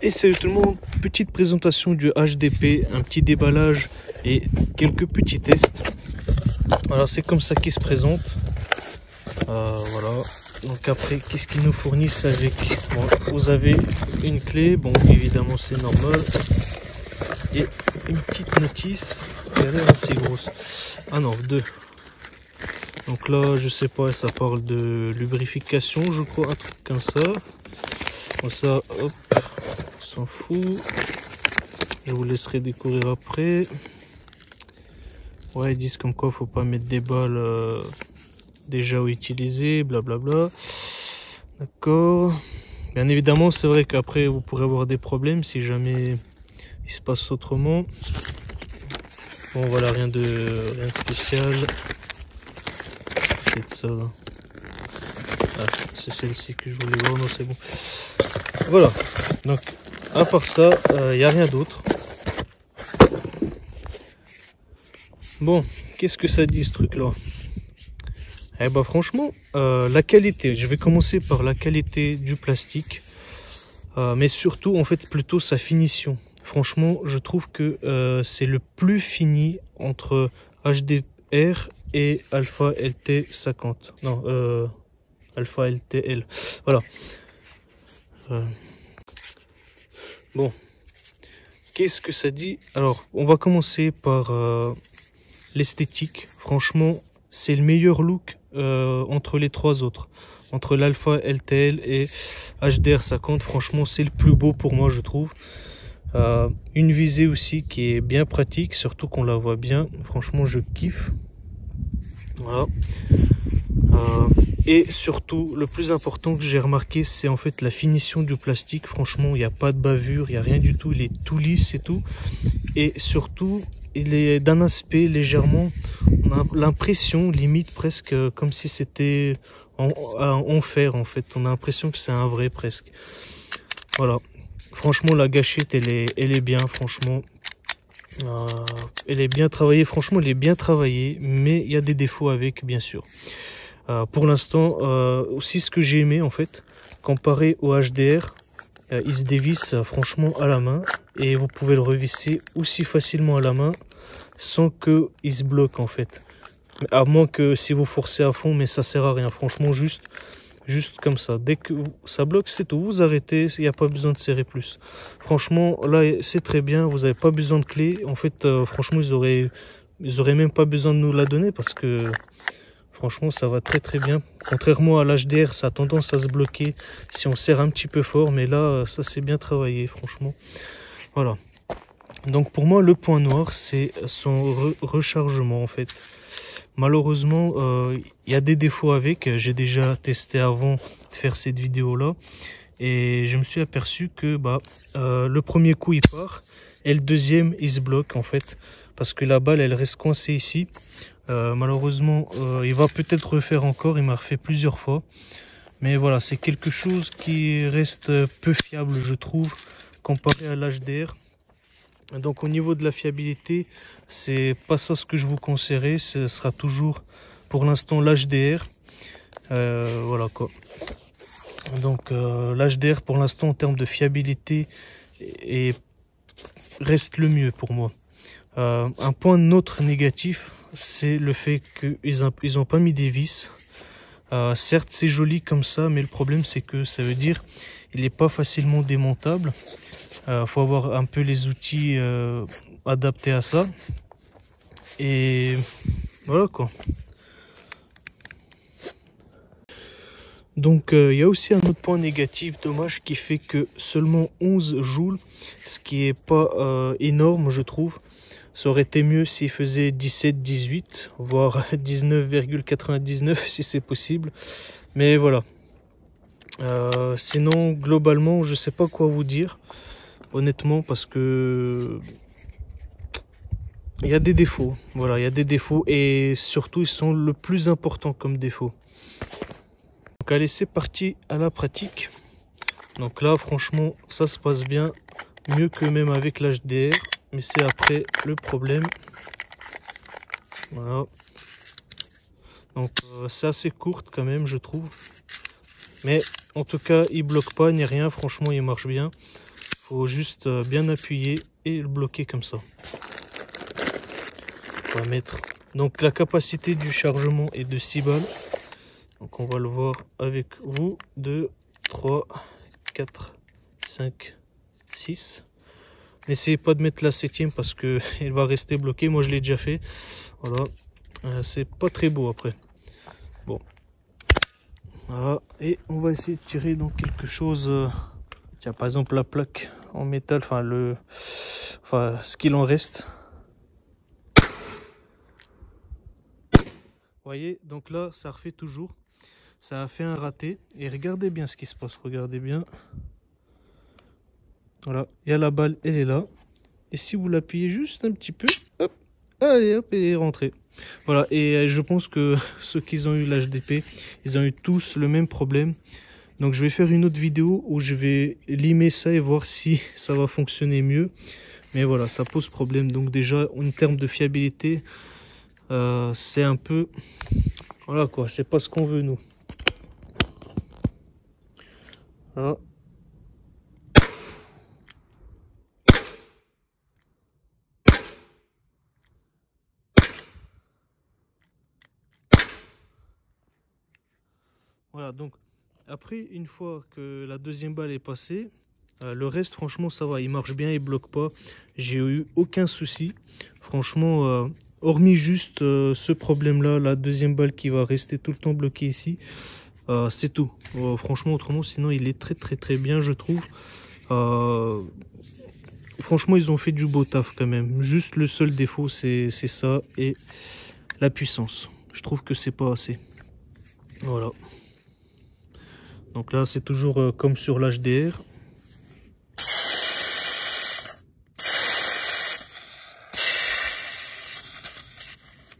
Et salut tout le monde, petite présentation du HDP, un petit déballage et quelques petits tests. Alors c'est comme ça qu'il se présente. Voilà. Donc après, qu'est-ce qu'ils nous fournissent avec? Bon, vous avez une clé, bon évidemment c'est normal. Et une petite notice qui a l'air assez grosse. Ah non, deux. Donc là, je sais pas, ça parle de lubrification, je crois, un truc comme ça. Bon, ça, hop, on s'en fout. Je vous laisserai découvrir après. Ouais, ils disent comme quoi faut pas mettre des balles déjà utilisées, blablabla. D'accord. Bien évidemment, c'est vrai qu'après vous pourrez avoir des problèmes si jamais il se passe autrement. Bon, voilà, rien de spécial. C'est ça là. Ah, c'est celle-ci que je voulais voir. Non, c'est bon. Voilà. Donc, à part ça, il n'y a rien d'autre. Bon, qu'est-ce que ça dit ce truc-là? Eh ben franchement, la qualité. Je vais commencer par la qualité du plastique, mais surtout en fait plutôt sa finition. Franchement, je trouve que c'est le plus fini entre HDR et Alpha LT 50. Non, Alpha LTL. Voilà. Bon, qu'est-ce que ça dit? Alors, on va commencer par l'esthétique. Franchement, c'est le meilleur look entre les trois autres. Entre l'Alpha LTL et HDR 50, franchement, c'est le plus beau pour moi, je trouve. Une visée aussi qui est bien pratique, surtout qu'on la voit bien. Franchement, je kiffe. Voilà. Et surtout, le plus important que j'ai remarqué, c'est en fait la finition du plastique. Franchement, il n'y a pas de bavure, il n'y a rien du tout. Il est tout lisse et tout. Et surtout, il est d'un aspect légèrement, on a l'impression, limite presque comme si c'était en fer en fait. On a l'impression que c'est un vrai presque. Voilà. Franchement, la gâchette, elle est bien, franchement. Elle est bien travaillée, franchement, elle est bien travaillée, mais il y a des défauts avec, bien sûr. Pour l'instant, aussi ce que j'ai aimé, en fait, comparé au HDR, il se dévisse franchement à la main, et vous pouvez le revisser aussi facilement à la main, sans qu'il se bloque, en fait. À moins que si vous forcez à fond, mais ça sert à rien, franchement, juste comme ça. Dès que ça bloque, c'est tout. Vous arrêtez, il n'y a pas besoin de serrer plus. Franchement, là, c'est très bien. Vous n'avez pas besoin de clé. En fait, franchement, ils auraient même pas besoin de nous la donner parce que franchement, ça va très très bien. Contrairement à l'HDR, ça a tendance à se bloquer si on serre un petit peu fort. Mais là, ça c'est bien travaillé, franchement. Voilà. Donc pour moi, le point noir, c'est son rechargement, en fait. Malheureusement, il y a des défauts avec. J'ai déjà testé avant de faire cette vidéo là et je me suis aperçu que le premier coup il part et le deuxième il se bloque en fait parce que la balle elle reste coincée ici. Malheureusement, il va peut-être refaire encore. Il m'a refait plusieurs fois, mais voilà, c'est quelque chose qui reste peu fiable, je trouve, comparé à l'HDR. Donc au niveau de la fiabilité, c'est pas ça ce que je vous conseillerais. Ce sera toujours pour l'instant l'HDR. Voilà quoi. Donc l'HDR pour l'instant en termes de fiabilité reste le mieux pour moi. Un point autre négatif, c'est le fait qu'ils ont pas mis des vis. Certes c'est joli comme ça, mais le problème c'est que ça veut dire il n'est pas facilement démontable. Faut avoir un peu les outils adaptés à ça. Et voilà quoi. Donc il y a aussi un autre point négatif, dommage, qui fait que seulement 11 joules, ce qui est pas énorme je trouve. Ça aurait été mieux s'il faisait 17, 18, voire 19,99 si c'est possible. Mais voilà. Sinon globalement je sais pas quoi vous dire. Honnêtement, parce que il y a des défauts. Voilà, il y a des défauts et surtout ils sont le plus important comme défaut. Donc allez, c'est parti à la pratique. Donc là, franchement, ça se passe bien, mieux que même avec l'HDR, mais c'est après le problème. Voilà. Donc c'est assez courte quand même, je trouve. Mais en tout cas, il bloque pas ni rien. Franchement, il marche bien. faut juste bien appuyer et le bloquer comme ça. On va mettre, donc la capacité du chargement est de 6 balles. Donc on va le voir avec vous. 2, 3, 4, 5, 6. N'essayez pas de mettre la 7e parce que elle va rester bloquée. Moi je l'ai déjà fait. Voilà. C'est pas très beau après. Bon. Voilà. Et on va essayer de tirer donc quelque chose. Tiens, par exemple la plaque en métal. Enfin ce qu'il en reste. Vous voyez, donc là ça refait toujours. Ça a fait un raté. Et regardez bien ce qui se passe. Regardez bien. Voilà, il y a la balle, elle est là. Et si vous l'appuyez juste un petit peu, hop, allez, hop, elle est rentrée. Voilà, et je pense que ceux qui ont eu l'HDP, ils ont eu tous le même problème. Donc je vais faire une autre vidéo où je vais limer ça et voir si ça va fonctionner mieux. Mais voilà, ça pose problème. Donc déjà, en termes de fiabilité, c'est un peu... Voilà quoi, c'est pas ce qu'on veut nous. Voilà. Voilà, donc après, une fois que la deuxième balle est passée, le reste, franchement, ça va. Il marche bien, il bloque pas. J'ai eu aucun souci. Franchement, hormis juste ce problème-là, la deuxième balle qui va rester tout le temps bloquée ici, c'est tout. Franchement, autrement, sinon, il est très bien, je trouve. Franchement, ils ont fait du beau taf quand même. Juste le seul défaut, c'est ça et la puissance. Je trouve que c'est pas assez. Voilà. Donc là, c'est toujours comme sur l'HDR.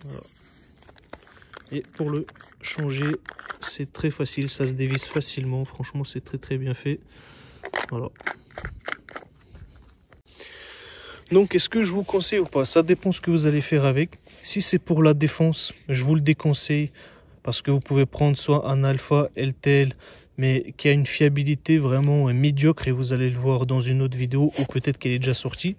Voilà. Et pour le changer, c'est très facile. Ça se dévisse facilement. Franchement, c'est très bien fait. Voilà. Donc, est-ce que je vous conseille ou pas? Ça dépend ce que vous allez faire avec. Si c'est pour la défense, je vous le déconseille. Parce que vous pouvez prendre soit un Alpha LTL, mais qui a une fiabilité vraiment médiocre, et vous allez le voir dans une autre vidéo, ou peut-être qu'elle est déjà sortie.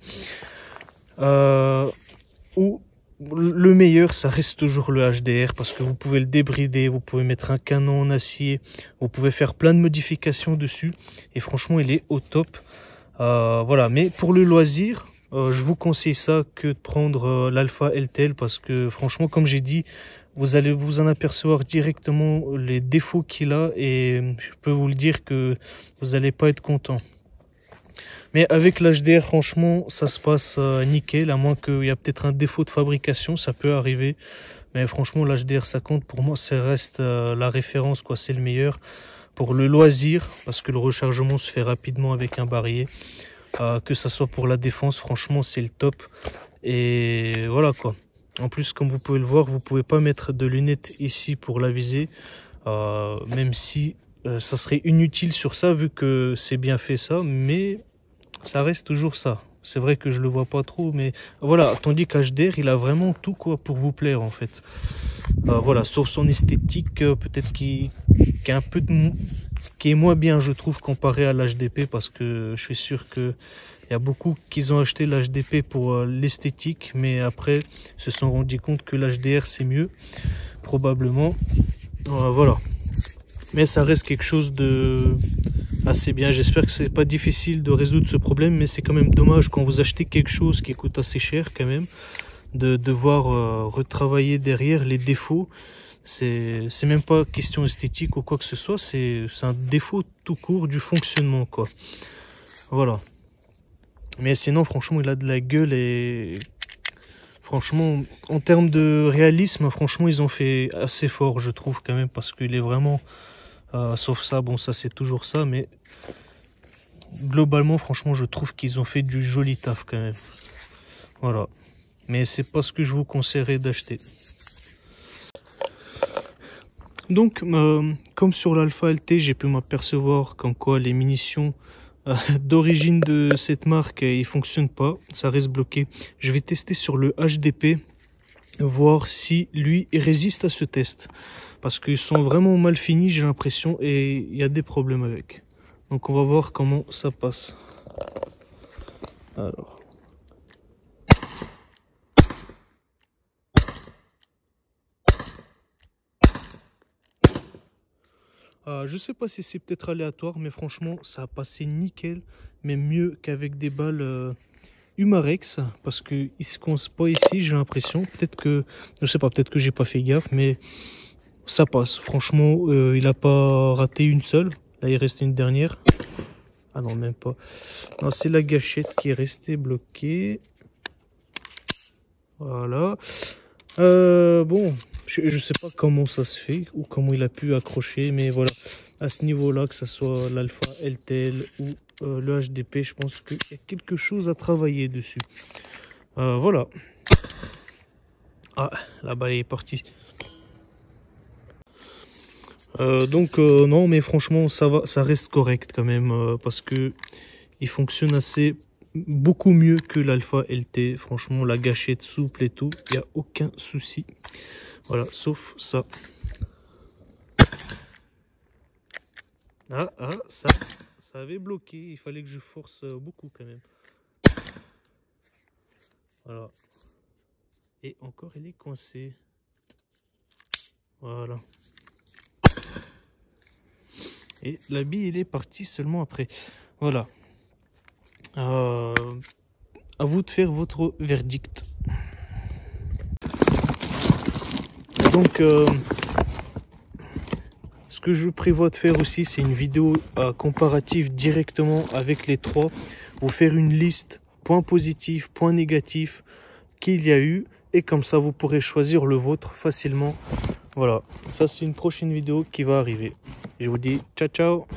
Ou le meilleur, ça reste toujours le HDR, parce que vous pouvez le débrider, vous pouvez mettre un canon en acier, vous pouvez faire plein de modifications dessus, et franchement, il est au top. Voilà, mais pour le loisir, je vous conseille ça que de prendre l'Alpha LTL, parce que franchement, comme j'ai dit, vous allez vous en apercevoir directement les défauts qu'il a, et je peux vous le dire que vous n'allez pas être content. Mais avec l'HDR, franchement, ça se passe nickel, à moins qu'il y a peut-être un défaut de fabrication, ça peut arriver. Mais franchement, l'HDR, ça compte. Pour moi, ça reste la référence, quoi. C'est le meilleur pour le loisir, parce que le rechargement se fait rapidement avec un barillet. Que ça soit pour la défense, franchement, c'est le top. Et voilà, quoi. En plus, comme vous pouvez le voir, vous pouvez pas mettre de lunettes ici pour la viser, même si ça serait inutile sur ça, vu que c'est bien fait ça, mais ça reste toujours ça. C'est vrai que je le vois pas trop, mais voilà. Tandis qu'HDR, il a vraiment tout, quoi, pour vous plaire, en fait. Voilà, sauf son esthétique, peut-être qui est un peu qui est moins bien, je trouve, comparé à l'HDP, parce que je suis sûr que il y a beaucoup qui ont acheté l'HDP pour l'esthétique, mais après se sont rendus compte que l'HDR c'est mieux, probablement. Voilà. Mais ça reste quelque chose de assez bien. J'espère que c'est pas difficile de résoudre ce problème, mais c'est quand même dommage quand vous achetez quelque chose qui coûte assez cher quand même, de devoir retravailler derrière les défauts. C'est même pas question esthétique ou quoi que ce soit, c'est un défaut tout court du fonctionnement, quoi. Voilà. Mais sinon, franchement, il a de la gueule, et franchement, en termes de réalisme, franchement, ils ont fait assez fort, je trouve, quand même, parce qu'il est vraiment... sauf ça, bon, ça c'est toujours ça, mais globalement, franchement, je trouve qu'ils ont fait du joli taf, quand même. Voilà. Mais c'est pas ce que je vous conseillerais d'acheter. Donc, comme sur l'Alpha LT, j'ai pu m'apercevoir comme quoi les munitions d'origine de cette marque, ils fonctionnent pas, ça reste bloqué. Je vais tester sur le HDP, voir si lui il résiste à ce test, parce qu'ils sont vraiment mal finis, j'ai l'impression, et il y a des problèmes avec. Donc on va voir comment ça passe. Alors. Je sais pas si c'est peut-être aléatoire, mais franchement, ça a passé nickel, même mieux qu'avec des balles Humarex, parce que il se coince pas ici, j'ai l'impression. Peut-être que, je sais pas, peut-être que j'ai pas fait gaffe, mais ça passe. Franchement, il a pas raté une seule. Là, il reste une dernière. Ah non, même pas. Non, c'est la gâchette qui est restée bloquée. Voilà. Bon, je sais pas comment ça se fait ou comment il a pu accrocher, mais voilà, à ce niveau-là, que ce soit l'Alpha LTL ou le HDP, je pense qu'il y a quelque chose à travailler dessus. Voilà. Ah, la balle est partie. Non, mais franchement, ça va, ça reste correct quand même, parce que il fonctionne beaucoup mieux que l'Alpha LT. Franchement, la gâchette souple et tout, il n'y a aucun souci. Voilà, sauf ça. Ça avait bloqué. Il fallait que je force beaucoup quand même. Voilà. Et encore, elle est coincée. Voilà. Et la bille, il est parti seulement après. Voilà. À vous de faire votre verdict. Donc, ce que je prévois de faire aussi, c'est une vidéo comparative directement avec les trois. Vous faire une liste, points positifs, points négatifs qu'il y a eu. Et comme ça, vous pourrez choisir le vôtre facilement. Voilà, ça c'est une prochaine vidéo qui va arriver. Je vous dis ciao ciao.